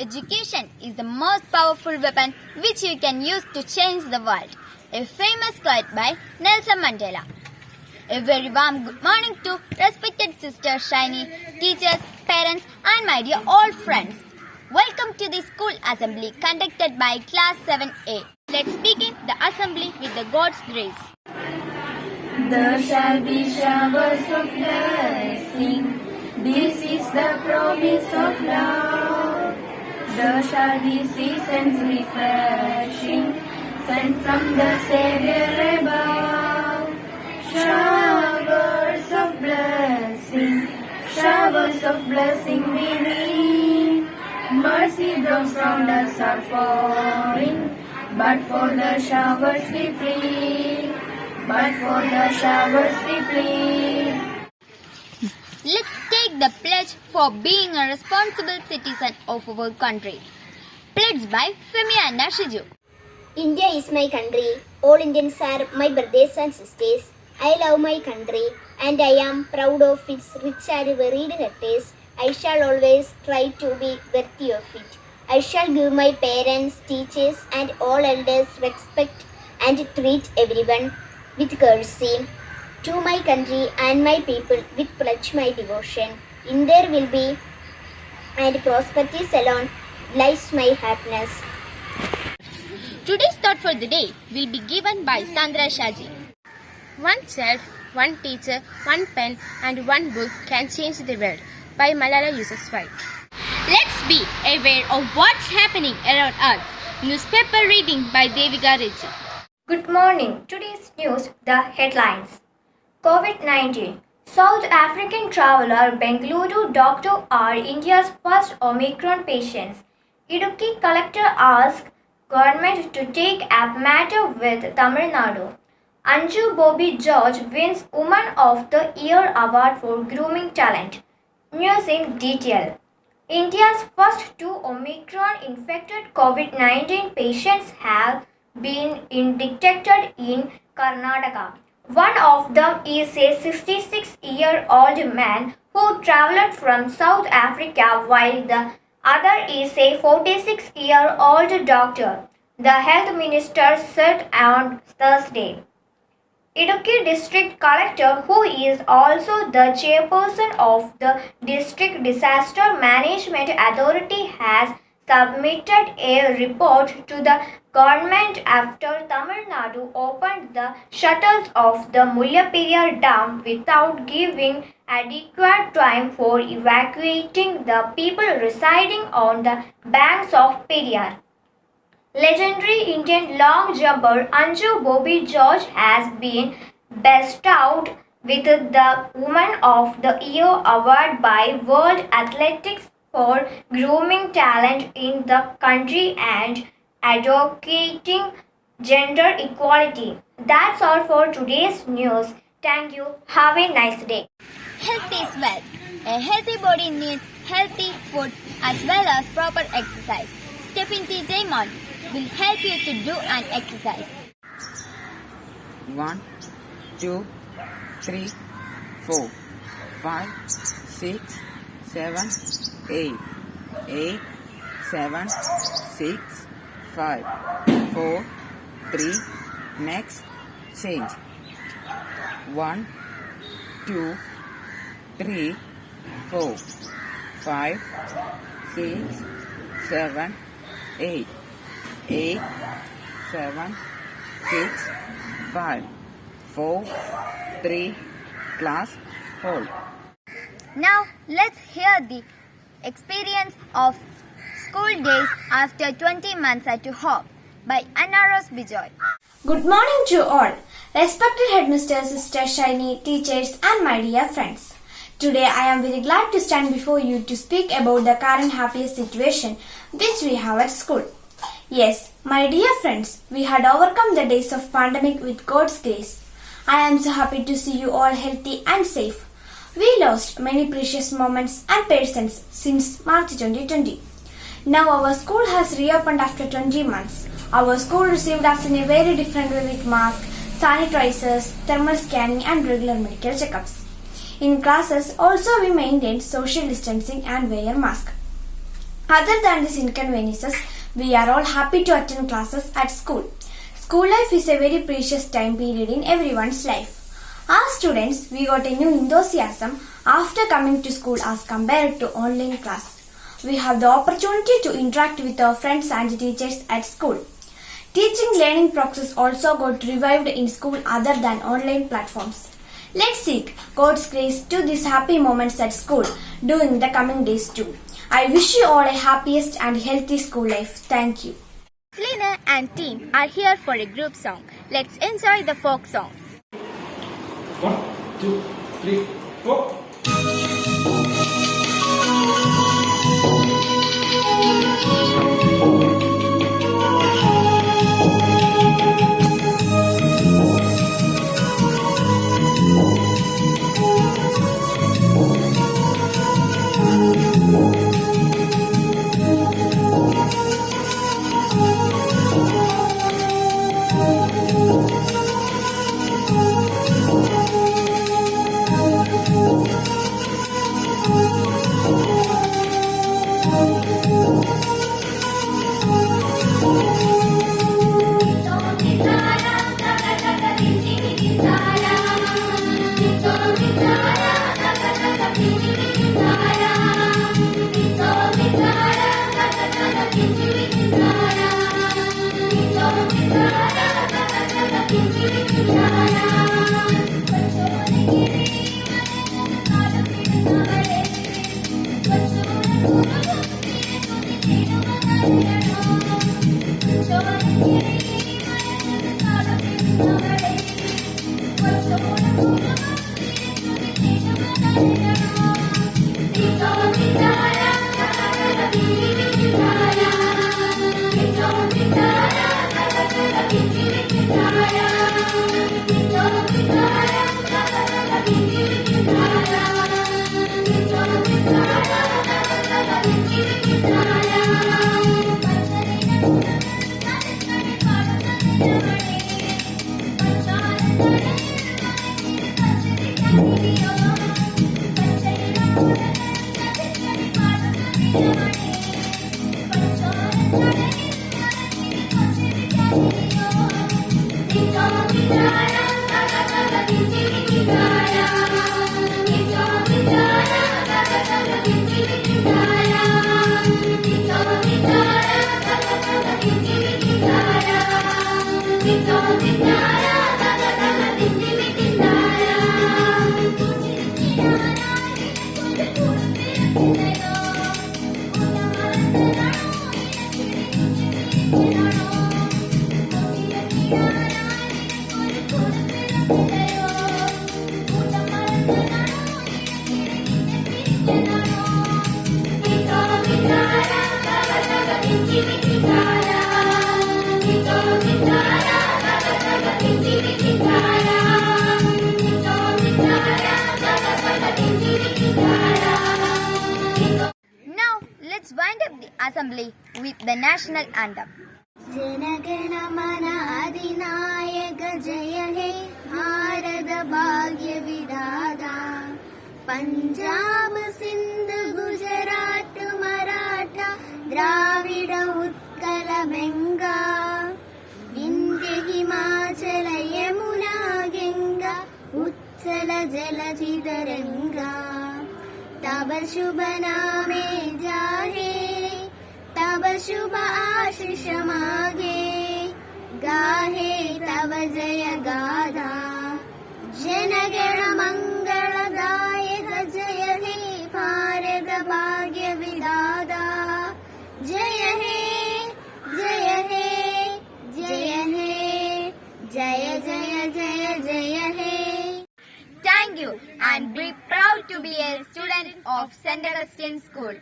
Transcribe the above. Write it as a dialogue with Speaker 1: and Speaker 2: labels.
Speaker 1: Education is the most powerful weapon which you can use to change the world. A famous quote by Nelson Mandela. A very warm good morning to respected Sister Shiny, teachers, parents and my dear old friends. Welcome to the school assembly conducted by class 7A. Let's begin the assembly with the God's grace.
Speaker 2: There shall be showers of blessing. This is the promise of love. There shall be seasons refreshing, sent from the Savior above. Showers of blessing we need. Mercy drops from us are falling, but for the showers we plead. But for the showers we plead.
Speaker 1: Let's take the pledge for being a responsible citizen of our country. Pledged by Femi Anna Shiju.
Speaker 3: India is my country. All Indians are my brothers and sisters. I love my country and I am proud of its rich and varied heritage. I shall always try to be worthy of it. I shall give my parents, teachers and all elders respect and treat everyone with courtesy. To my country and my people with pledge my devotion. In there will be and prosperity alone lies my happiness.
Speaker 1: Today's thought for the day will be given by Sandra Shaji.
Speaker 4: One child, one teacher, one pen and one book can change the world by Malala Yousafzai.
Speaker 1: Let's be aware of what's happening around us. Newspaper reading by Devika Reggie.
Speaker 5: Good morning. Today's news, the headlines. COVID-19. South African traveller Bengaluru doctor are India's first Omicron patients. Idukki collector asked government to take up matter with Tamil Nadu. Anju Bobby George wins Woman of the Year award for grooming talent. News in detail. India's first 2 Omicron infected COVID-19 patients have been detected in Karnataka. One of them is a 66-year-old man who travelled from South Africa, while the other is a 46-year-old doctor, the health minister said on Thursday. Idukki district collector, who is also the chairperson of the district disaster management authority, has submitted a report to the government after Tamil Nadu opened the shutters of the Mullaperiyar Dam without giving adequate time for evacuating the people residing on the banks of Periyar. Legendary Indian long jumper Anju Bobby George has been bestowed with the Woman of the Year award by World Athletics for grooming talent in the country and advocating gender equality. That's all for today's news. Thank you. Have a nice day.
Speaker 1: Health is wealth. A healthy body needs healthy food as well as proper exercise. Stephen T. Jaimon will help you to do an exercise.
Speaker 6: 1, 2, 3, 4, 5, 6, 7, 8, 8, 7, 6, 5, 4, 3, next, change. 1, 2, 3, 4, 5, 6, 7, 8, 8, 7, 6, 5, 4, 3, class, hold.
Speaker 1: Now let's hear the experience of school days after 20 months at home by Anna Rose Bijoy.
Speaker 7: Good morning to all. Respected headmistress, sister Shiny, teachers and my dear friends. Today I am very glad to stand before you to speak about the current happiest situation which we have at school. Yes, my dear friends, we had overcome the days of pandemic with God's grace. I am so happy to see you all healthy and safe. We lost many precious moments and persons since March 2020. Now our school has reopened after 20 months. Our school received us in a very different way with masks, sanitizers, thermal scanning and regular medical checkups. In classes also we maintained social distancing and wear mask. Other than these inconveniences, we are all happy to attend classes at school. School life is a very precious time period in everyone's life. As students, we got a new enthusiasm after coming to school as compared to online class. We have the opportunity to interact with our friends and teachers at school. Teaching learning process also got revived in school other than online platforms. Let's seek God's grace to these happy moments at school during the coming days too. I wish you all a happiest and healthy school life. Thank you.
Speaker 4: Selena and team are here for a group song. Let's enjoy the folk song.
Speaker 8: 1, 2, 3, 4.
Speaker 1: Now, let's wind up the assembly with the national anthem.
Speaker 3: Jana Gana Mana अधिनायक जय हे भारत भाग्य विधाता पंजाब सिंध गुजरात मराठा द्राविड उत्कल बंगा विंध्य हिमाचल यमुना गंगा उत्कल जलधि तरंगा तब शुभ नामे जाहे तब शुभ आशीष मागे गाहे तब जय गाथा जनगण मंगलदायक जय हे भारत भाग्य विधाता जय हे जय हे जय हे जय जय जय जय हे.
Speaker 1: Thank you and be proud to be a student of St. Augustine School.